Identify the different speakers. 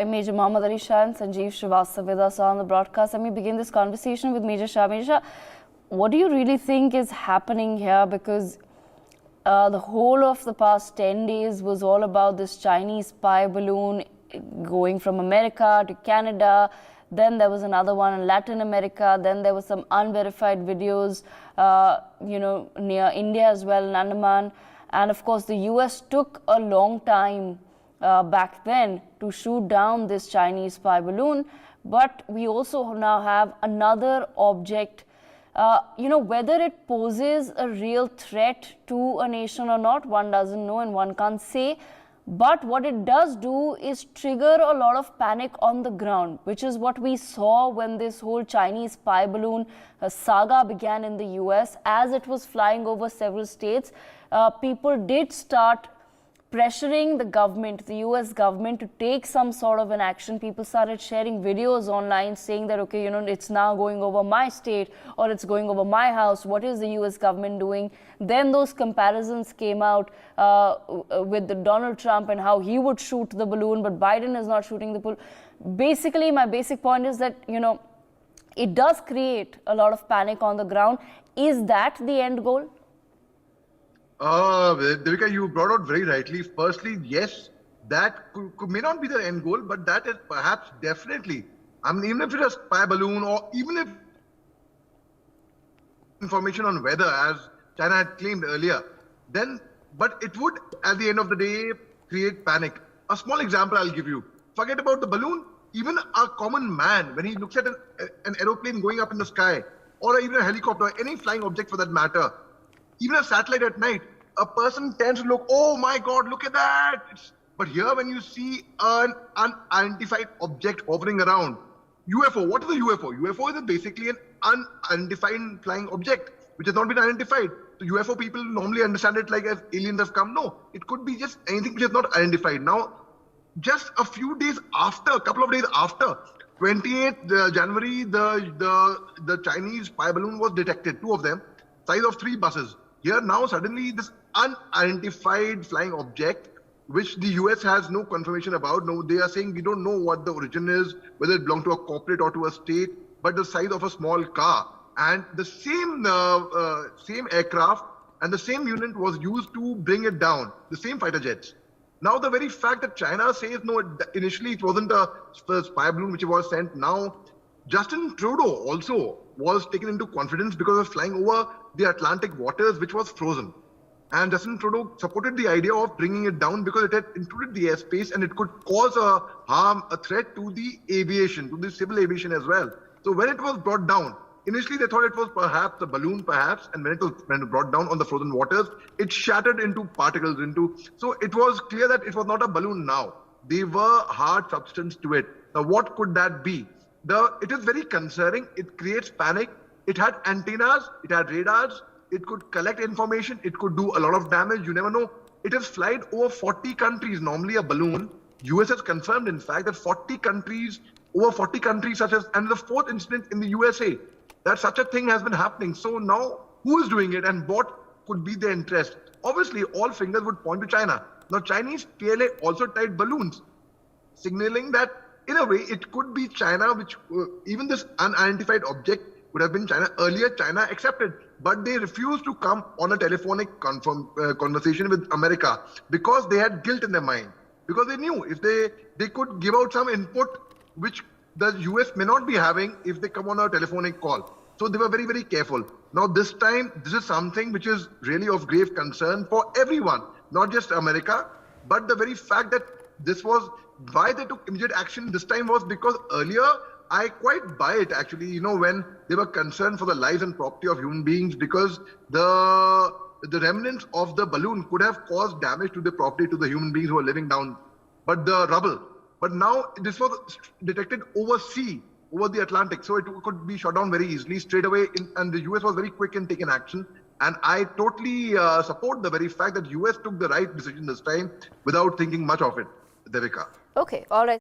Speaker 1: Major Mohommed Ali Shah and Sanjeev Srivastava with us on the broadcast. Let me begin this conversation with Major Shah. Major Shah, what do you really think is happening here? Because the whole of the past 10 days was all about this Chinese spy balloon going from America to Canada. Then there was another one in Latin America. Then there was some unverified videos, near India as well, in Andaman. And of course, the US took a long time back then to shoot down this Chinese spy balloon. But we also now have another object. Whether it poses a real threat to a nation or not, one doesn't know and one can't say. But what it does do is trigger a lot of panic on the ground, which is what we saw when this whole Chinese spy balloon saga began in the US. As it was flying over several states, people did start pressuring the government, the US government, to take some sort of an action. People started sharing videos online saying that, okay, it's now going over my state or it's going over my house. What is the US government doing? Then those comparisons came out with Donald Trump and how he would shoot the balloon, but Biden is not shooting the balloon. Basically, my basic point is that, it does create a lot of panic on the ground. Is that the end goal?
Speaker 2: Devika, you brought out very rightly. Firstly, yes, that may not be the end goal, but that is perhaps definitely. I mean, even if it's a spy balloon or even if information on weather, as China had claimed earlier, but it would, at the end of the day, create panic. A small example I'll give you. Forget about the balloon. Even a common man, when he looks at an aeroplane going up in the sky, or even a helicopter, any flying object for that matter, even a satellite at night, a person tends to look, oh my God, look at that. But here when you see an unidentified object hovering around, UFO, what is a UFO? UFO is basically an unidentified flying object, which has not been identified. So UFO people normally understand it like as aliens have come. No, it could be just anything which is not identified. Now, just a few days after, a couple of days after, 28th January, the Chinese spy balloon was detected, two of them, size of 3 buses. Here now suddenly this unidentified flying object, which the US has no confirmation about. No, they are saying we don't know what the origin is, whether it belonged to a corporate or to a state, but the size of a small car. And the same aircraft and the same unit was used to bring it down, the same fighter jets. Now the very fact that China says no, initially it wasn't a spy balloon which was sent. Now Justin Trudeau also was taken into confidence because of flying over the Atlantic waters, which was frozen. And Justin Trudeau supported the idea of bringing it down because it had included the airspace and it could cause a threat to the aviation, to the civil aviation as well. So when it was brought down, initially they thought it was perhaps a balloon, and when it was brought down on the frozen waters, it shattered into particles. So it was clear that it was not a balloon now. There were hard substance to it. Now what could that be? It is very concerning. It creates panic. It had antennas, it had radars, it could collect information, it could do a lot of damage, you never know. It has flied over 40 countries, normally a balloon. US has confirmed, in fact, that over 40 countries such as, and the 4th incident in the USA, that such a thing has been happening. So now, who is doing it and what could be their interest? Obviously, all fingers would point to China. Now, Chinese PLA also tied balloons, signaling that in a way, it could be China, which even this unidentified object would have been China. Earlier, China accepted, but they refused to come on a telephonic conversation with America because they had guilt in their mind. Because they knew if they could give out some input, which the US may not be having if they come on a telephonic call. So they were very, very careful. Now this time, this is something which is really of grave concern for everyone, not just America, but the very fact that this was why they took immediate action this time was because earlier, I quite buy it actually, when they were concerned for the lives and property of human beings because the remnants of the balloon could have caused damage to the property, to the human beings who were living down, but the rubble. But now this was detected over the Atlantic, so it could be shot down very easily straight away, and the US was very quick in taking action. And I totally support the very fact that US took the right decision this time without thinking much of it, Devika.
Speaker 1: Okay, all right.